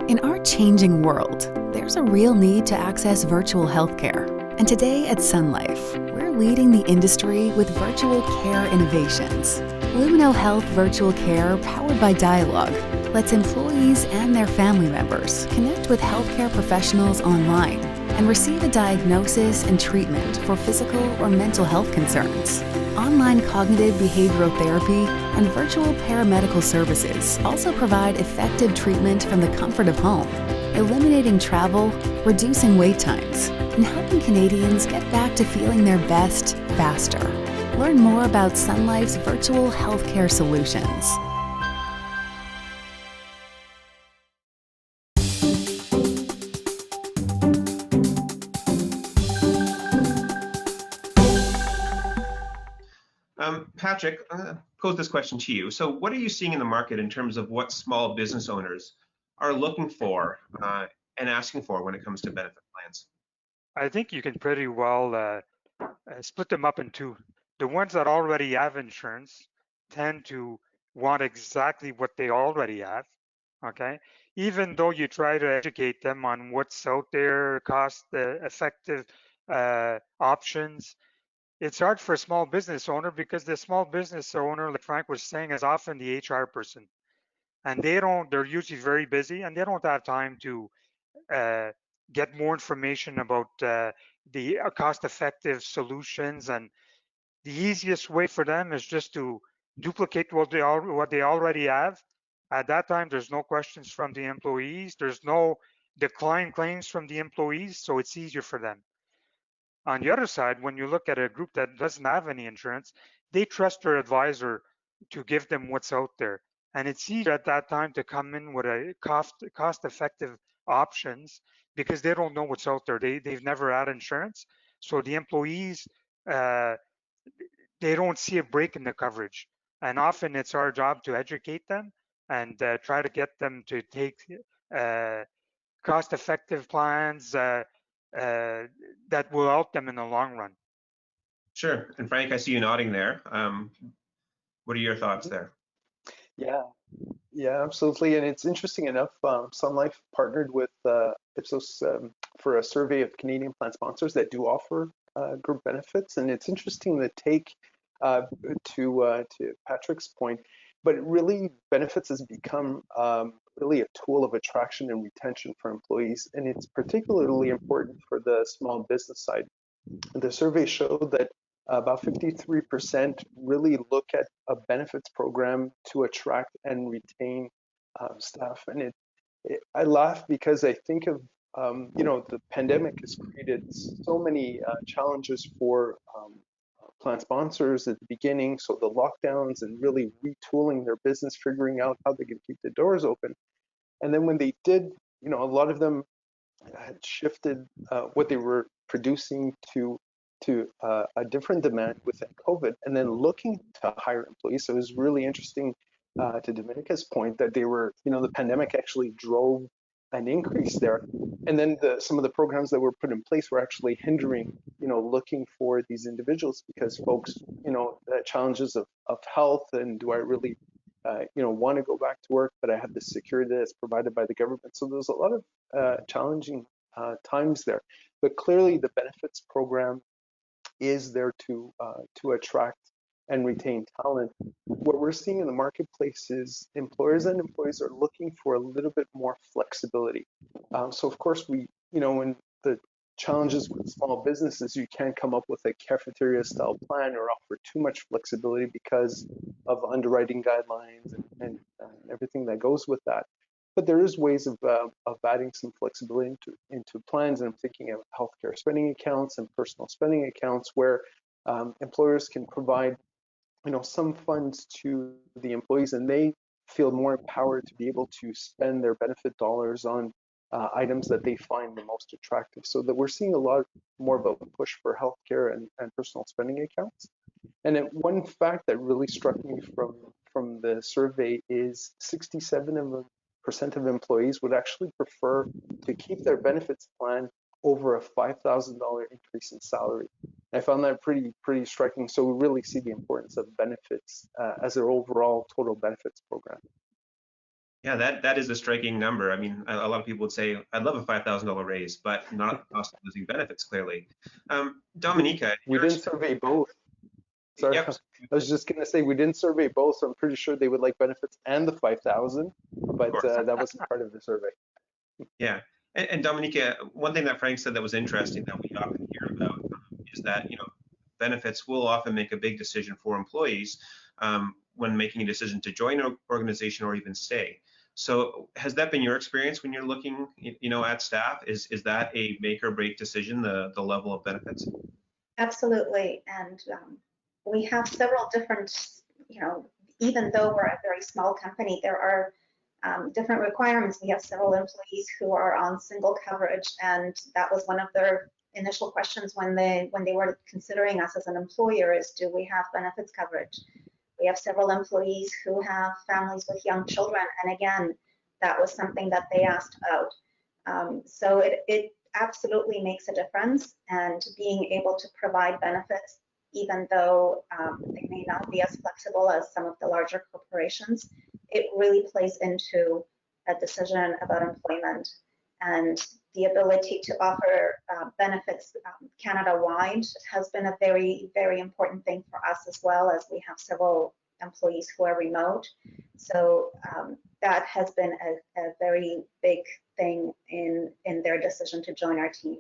In our changing world, there's a real need to access virtual healthcare. And today at Sun Life, we're leading the industry with virtual care innovations. Lumino Health Virtual Care, powered by Dialogue, lets employees and their family members connect with healthcare professionals online and receive a diagnosis and treatment for physical or mental health concerns. Online cognitive behavioral therapy and virtual paramedical services also provide effective treatment from the comfort of home, eliminating travel, reducing wait times, and helping Canadians get back to feeling their best faster. Learn more about Sun Life's virtual healthcare solutions. Patrick, pose this question to you. So what are you seeing in the market in terms of what small business owners are looking for and asking for when it comes to benefit plans? I think you can pretty well split them up in two. The ones that already have insurance tend to want exactly what they already have, okay? Even though you try to educate them on what's out there, cost-effective options, it's hard for a small business owner because the small business owner, like Frank was saying, is often the HR person. And they're usually very busy and they don't have time to uh, get more information about the cost-effective solutions. And the easiest way for them is just to duplicate what they already have. At that time, there's no questions from the employees. There's no decline claims from the employees, so it's easier for them. On the other side, when you look at a group that doesn't have any insurance, they trust their advisor to give them what's out there. And it's easier at that time to come in with a cost-effective options because they don't know what's out there. They've never had insurance. So the employees, uh, they don't see a break in the coverage. And often it's our job to educate them and try to get them to take uh, cost-effective plans that will help them in the long run. Sure. And Frank, I see you nodding there. What are your thoughts there? Yeah, absolutely. And it's interesting enough, Sun Life partnered with Ipsos for a survey of Canadian plan sponsors that do offer group benefits. And it's interesting the take to Patrick's point, but really benefits has become really a tool of attraction and retention for employees. And it's particularly important for the small business side. The survey showed that about 53% really look at a benefits program to attract and retain staff. And I laugh because I think of, the pandemic has created so many challenges for plan sponsors at the beginning. So the lockdowns and really retooling their business, figuring out how they can keep the doors open. And then when they did, a lot of them had shifted what they were producing to a different demand within COVID, and then looking to hire employees. So it was really interesting to Domenica's point that they were, the pandemic actually drove an increase there, and then some of the programs that were put in place were actually hindering, looking for these individuals because folks, the challenges of health and do I really want to go back to work, but I have the security that's provided by the government. So there's a lot of challenging times there. But clearly, the benefits program is there to attract and retain talent. What we're seeing in the marketplace is employers and employees are looking for a little bit more flexibility. So of course, when the challenges with small businesses, you can't come up with a cafeteria style plan or offer too much flexibility because of underwriting guidelines and everything that goes with that. But there is ways of adding some flexibility into plans, and I'm thinking of healthcare spending accounts and personal spending accounts where employers can provide, some funds to the employees, and they feel more empowered to be able to spend their benefit dollars on items that they find the most attractive. So that we're seeing a lot more of a push for healthcare and personal spending accounts. And then one fact that really struck me from the survey is 67% of employees would actually prefer to keep their benefits plan over a $5,000 increase in salary. I found that pretty striking. So we really see the importance of benefits as their overall total benefits program. Yeah, that is a striking number. I mean, a lot of people would say, I'd love a $5,000 raise, but not at the cost of losing benefits, clearly. Dominica, We didn't survey both. Sorry, yep. I was just going to say we didn't survey both, so I'm pretty sure they would like benefits and the 5,000, but that wasn't part of the survey. Yeah, and Dominica, one thing that Frank said that was interesting that we often hear about is that benefits will often make a big decision for employees when making a decision to join an organization or even stay. So has that been your experience when you're looking, at staff? Is that a make or break decision, the level of benefits? Absolutely, and we have several different, even though we're a very small company, there are different requirements. We have several employees who are on single coverage, and that was one of their initial questions when they were considering us as an employer is, do we have benefits coverage? We have several employees who have families with young children, and again, that was something that they asked about. So it absolutely makes a difference, and being able to provide benefits, even though they may not be as flexible as some of the larger corporations, it really plays into a decision about employment. And the ability to offer benefits Canada-wide has been a very, very important thing for us, as well as we have several employees who are remote. So that has been a very big thing in their decision to join our team.